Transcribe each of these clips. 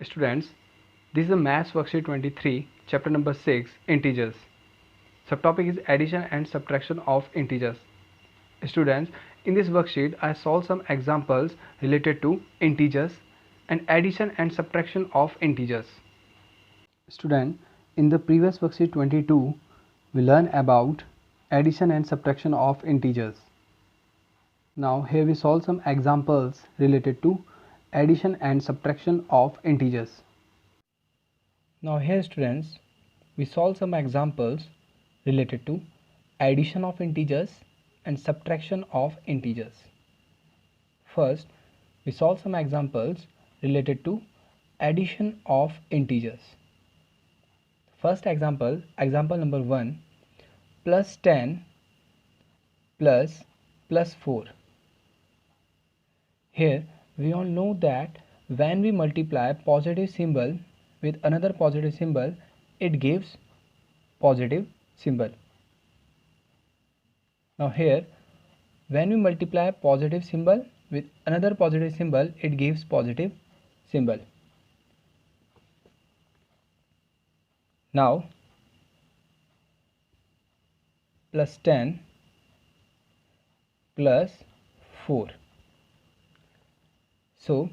Students, this is the Maths Worksheet 23, chapter number 6, Integers. Subtopic is addition and subtraction of integers. Students, in this worksheet, I solved some examples related to integers and addition and subtraction of integers. Student, in the previous worksheet 22, we learned about addition and subtraction of integers. Now here we solve some examples related to addition and subtraction of integers. Now here students, we solve some examples related to addition of integers and subtraction of integers. First, we solve some examples related to addition of integers. First example, example number 1, plus 10 plus 4. Here we all know that when we multiply positive symbol with another positive symbol, it gives positive symbol. Now here, when we multiply positive symbol with another positive symbol, it gives positive symbol. Now plus 10 plus 4. So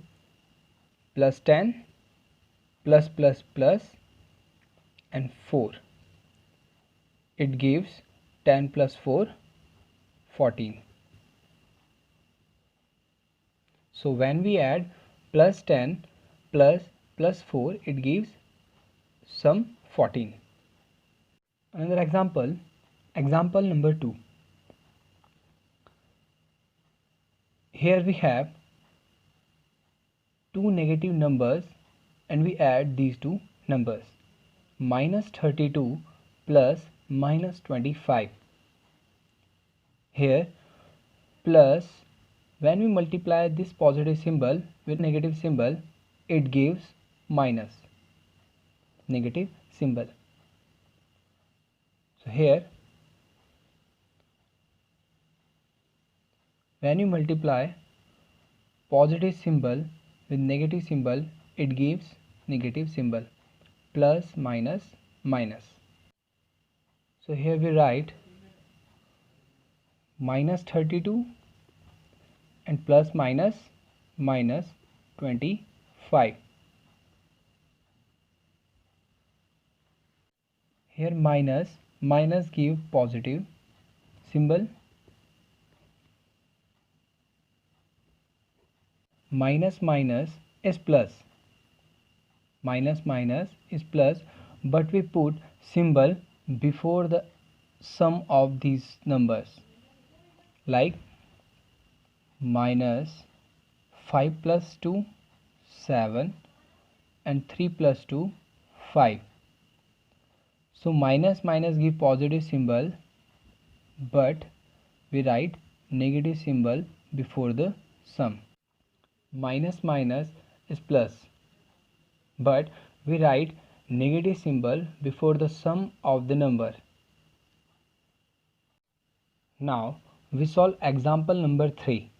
plus 10 plus and 4. It gives 10 plus 4, 14. So when we add plus 10 plus 4, it gives sum 14. Another example, example number 2. Here we have two negative numbers and we add these two numbers, minus 32 plus minus 25. Here plus, when we multiply this positive symbol with negative symbol, it gives minus negative symbol. So here, when you multiply positive symbol with negative symbol, it gives negative symbol, plus minus minus. So here we write minus 32 and plus minus minus 25. Here minus give positive symbol, minus is plus, minus is plus, but we put symbol before the sum of these numbers, like minus 5 plus 2, 7 and 3 plus 2, 5. So minus give positive symbol, but we write negative symbol before the sum. Minus is plus, but we write negative symbol before the sum of the number. Now we solve example number 3,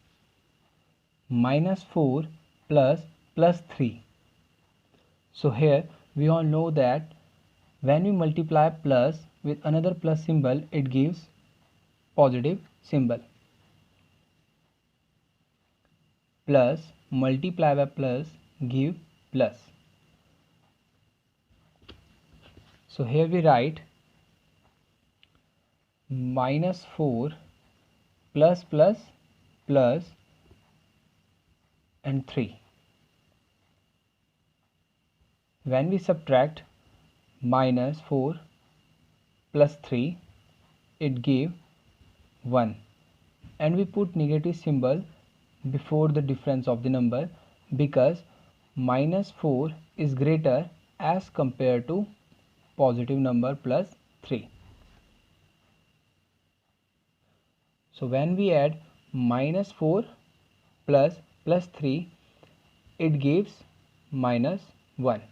minus 4 plus 3. So here we all know that when we multiply plus with another plus symbol, it gives positive symbol. Plus multiply by plus give plus. So here we write minus 4 plus and 3. When we subtract minus 4 plus 3, it gives 1, and we put negative symbol before the difference of the number, because minus 4 is greater as compared to positive number plus 3. So when we add minus 4 plus 3, it gives minus 1.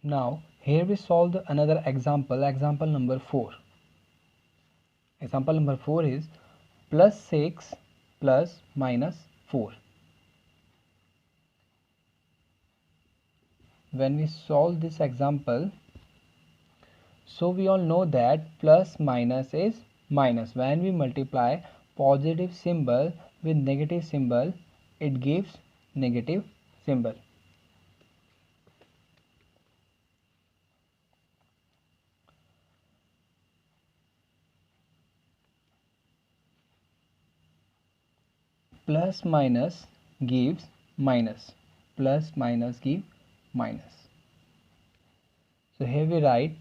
Now here we solve another example, example number 4. Example number 4 is plus 6 plus minus 4. when we solve this example, so we all know that plus minus is minus. When we multiply positive symbol with negative symbol, it gives negative symbol. Plus minus gives minus. Plus minus give minus. So here we write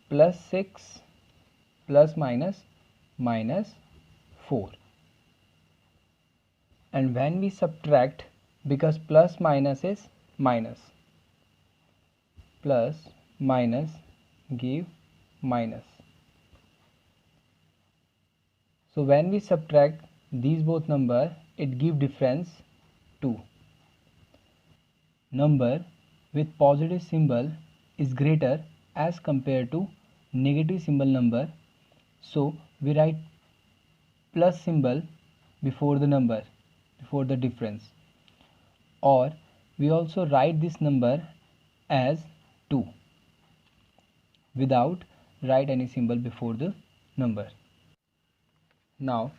plus 6 plus minus minus 4. And when we subtract, because plus minus is minus, plus minus give minus. So when we subtract these both number, it give difference 2. Number with positive symbol is greater as compared to negative symbol number, so we write plus symbol before the number, before the difference, or we also write this number as 2 without write any symbol before the number. Now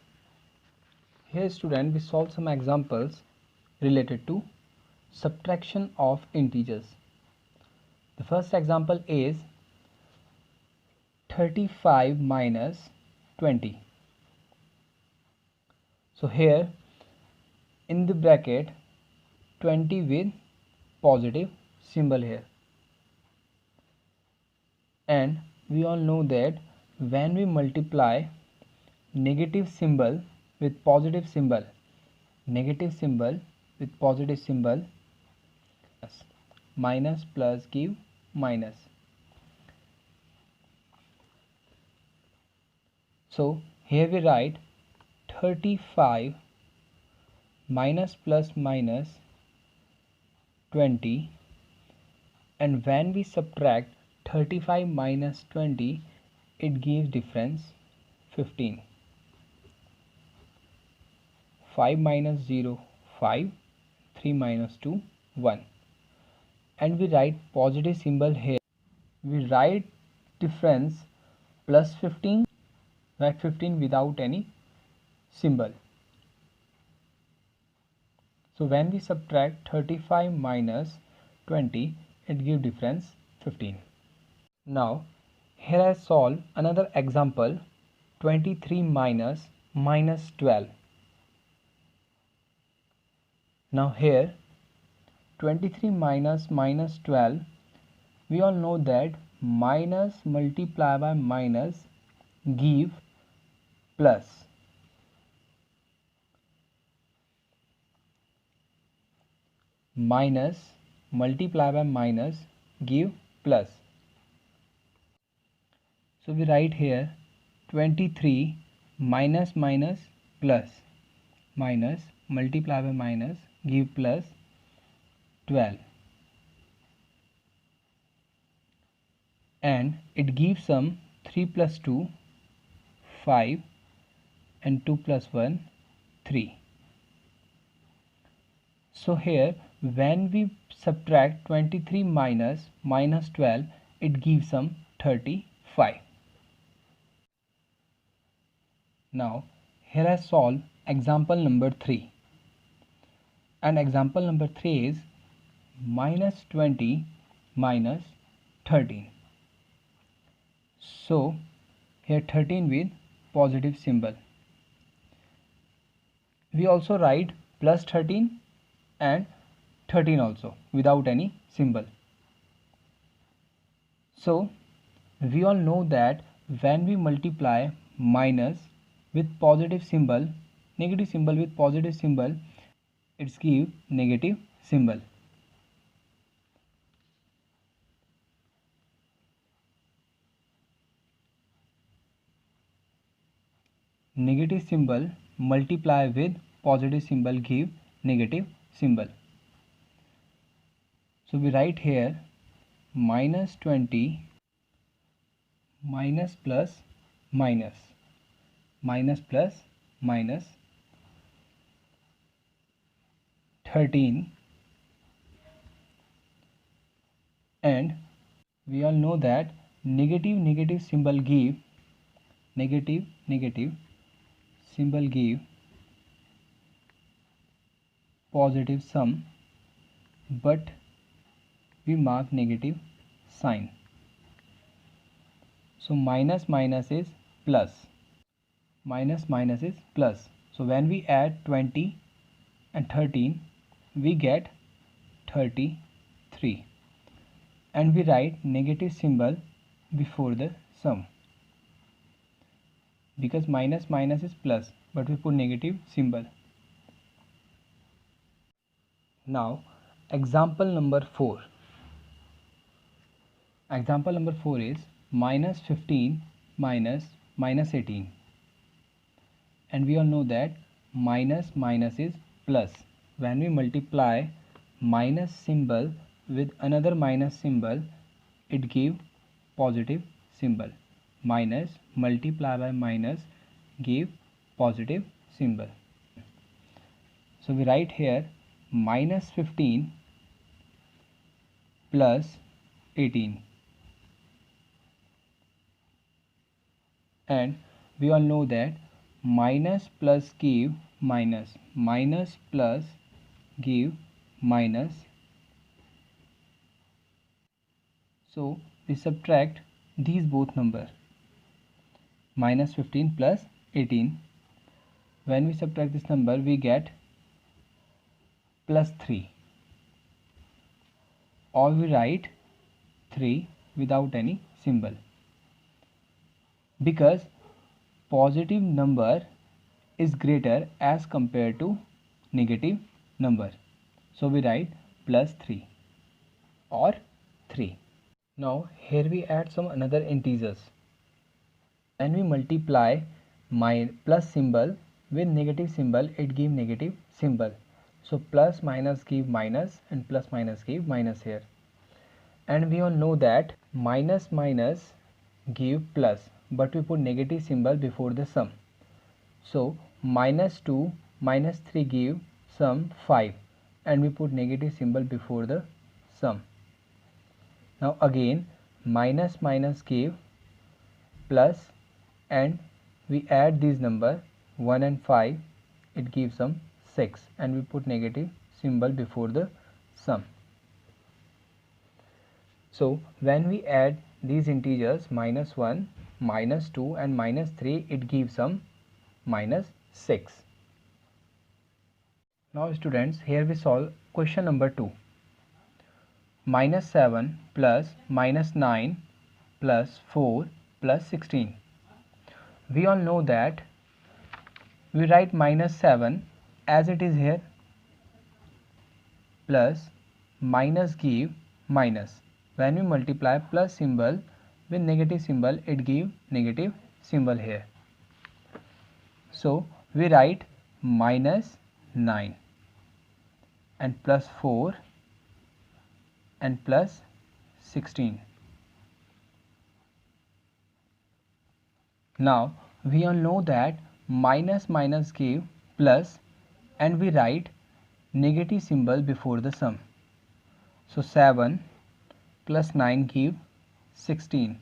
here student, we solve some examples related to subtraction of integers. The first example is 35 minus 20. So here in the bracket 20 with positive symbol here, and we all know that when we multiply negative symbol with positive symbol, negative symbol with positive symbol, minus plus give minus. So here we write 35 minus plus minus 20, and when we subtract 35 minus 20, it gives difference 15. 5 minus 0 5, 3 minus 2 1, and we write positive symbol here. We write difference plus 15, write 15 without any symbol. So when we subtract 35 minus 20, it gives difference 15. Now here I solve another example, 23 minus minus 12. Now here 23 minus minus 12, we all know that minus multiply by minus give plus. Minus multiply by minus give plus. So we write here 23 minus minus plus, minus multiply by minus give plus 12, and it gives sum 3 plus 2 5, and 2 plus 1 3. So here when we subtract 23 minus minus 12, it gives sum 35. Now here I solve example number 3, and example number 3 is minus 20 minus 13. So here 13 with positive symbol. We also write plus 13 and 13 also without any symbol. So we all know that when we multiply minus with positive symbol, negative symbol with positive symbol, it's give negative symbol. Negative symbol multiply with positive symbol give negative symbol. So we write here minus 20 minus plus minus, minus plus minus 13 and we all know that negative symbol give negative symbol give positive sum, but we mark negative sign. So minus minus is plus, minus minus is plus. So when we add 20 and 13, we get 33, and we write negative symbol before the sum, because minus minus is plus, but we put negative symbol. Now example number 4. Example number 4 is minus 15 minus minus 18, and we all know that minus minus is plus. When we multiply minus symbol with another minus symbol, it gives positive symbol. Minus multiply by minus give positive symbol. So we write here minus 15 plus 18, and we all know that minus plus give minus, minus plus give minus. So we subtract these both numbers, minus 15 plus 18. When we subtract this number, we get plus 3, or we write 3 without any symbol, because positive number is greater as compared to negative number. So we write plus 3 or 3. Now here we add some another integers. When we multiply my plus symbol with negative symbol, it gives negative symbol. So plus minus give minus, and plus minus give minus here. And we all know that minus minus give plus, but we put negative symbol before the sum. So minus 2 minus 3 give sum 5, and we put negative symbol before the sum. Now again minus minus give plus, and we add these number 1 and 5, it gives sum 6, and we put negative symbol before the sum. So when we add these integers minus 1, minus 2 and minus 3, it gives sum minus 6. Now students, here we solve question number 2. Minus 7 plus minus 9 plus 4 plus 16. We all know that we write minus 7 as it is here, plus minus give minus. When we multiply plus symbol with negative symbol, it gives negative symbol here. So we write minus 9 and plus 4 and plus 16. Now we all know that minus minus give plus, and we write negative symbol before the sum. So 7 plus 9 give 16,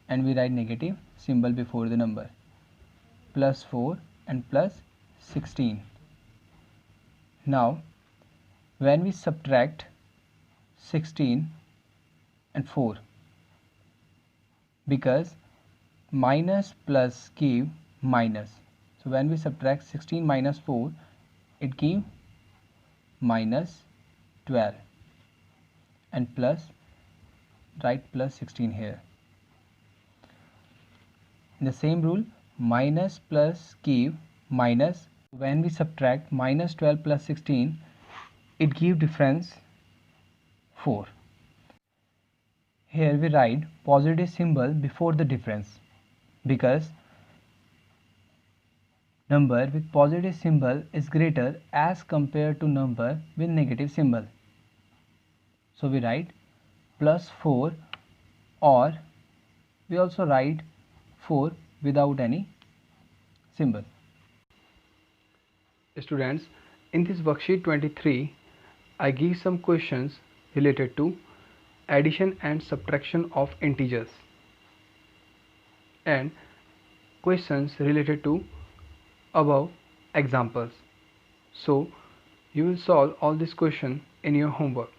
and we write negative symbol before the number, plus 4 and plus 16. Now when we subtract 16 and 4, because minus plus give minus, so when we subtract 16 minus 4, it gives minus 12, and plus, write plus 16 here. In the same rule, minus plus give minus, when we subtract minus 12 plus 16, it gives difference 4. Here we write positive symbol before the difference, because number with positive symbol is greater as compared to number with negative symbol. So we write plus 4, or we also write 4 without any symbol. Students, in this worksheet 23, I give some questions related to addition and subtraction of integers and questions related to above examples. So you will solve all these questions in your homework.